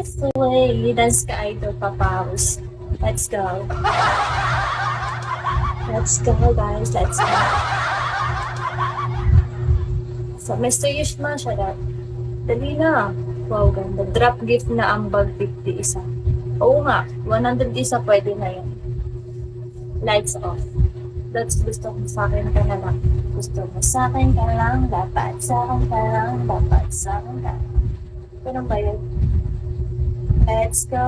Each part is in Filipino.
this way. Dance ka, idol, papaus. Let's go. Let's go, guys. Let's go. So, Mr. Yushma, shut up. Dali na. Wow, ganda. Drop gift na ang bag 50 isa. Oo nga, 100 isa pwede na yun. Lights off. That's gusto ko sa akin ka na lang. Gusto mo sa akin ka lang, dapat sa akin ka lang, dapat sa akin ka. Ganun ba yun? Let's go.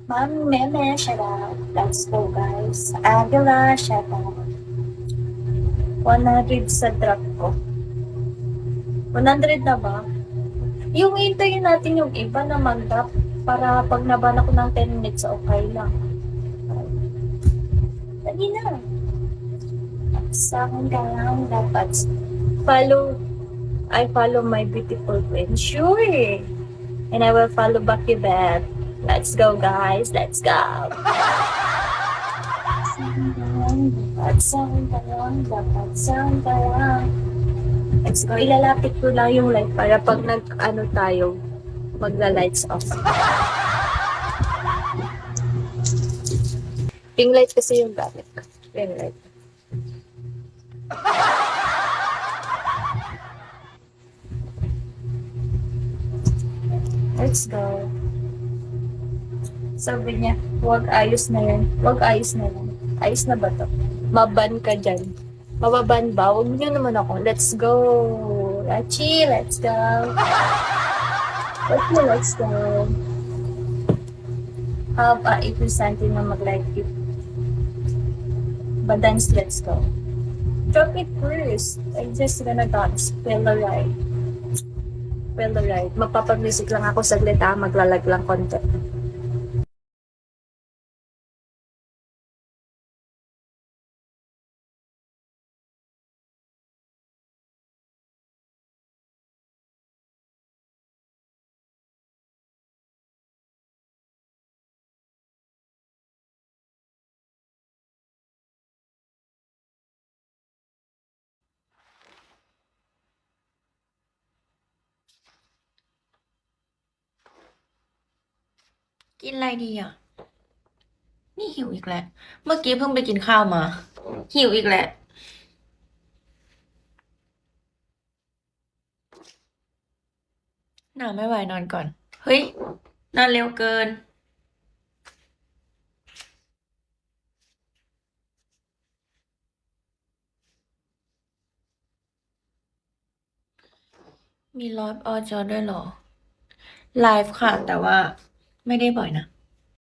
Mami, meme, shout out. Let's go, guys. Aguila, shout out. 100 sa drop ko. 100 na ba? Yung hintayin natin yung iba na mag-drop para pag naban ako ng 10 minutes, okay lang. Dali na. Sa akin ka lang, dapat follow my beautiful queen. Sure. And I will follow back you back. Let's go, guys. Let's go. Dapat sa akin ka lang, dapat sa akin ka lang. Let's go. Ilalapit ko lang yung light para pag nag-ano tayo, magla-lights off. Pink light kasi yung gamit ko. Pink light. Let's go. Sabi niya, huwag ayos na yan. Huwag ayos na yan. Ayos na ba to? Maban ka dyan. Mababan ba? Huwag niyo naman ako. Let's go. Rachi, let's go. Okay, let's go. Have a 8% na mag-like you. But dance, let's go. Drop it first. I'm just gonna dance. Feel the ride. Feel the ride. Magpapag-music lang ako saglit ha. Maglalag lang konti.กินอะไรดีอ่ะ นี่หิวอีกแล้ว เมื่อกี้เพิ่งไปกินข้าวมา หิวอีกแล้ว หนาไม่ไหวนอนก่อน เฮ้ย นอนเร็วเกิน มีไลฟ์ออจอด้วยเหรอ ไลฟ์ค่ะ แต่ว่าไม่ได้บ่อยนะ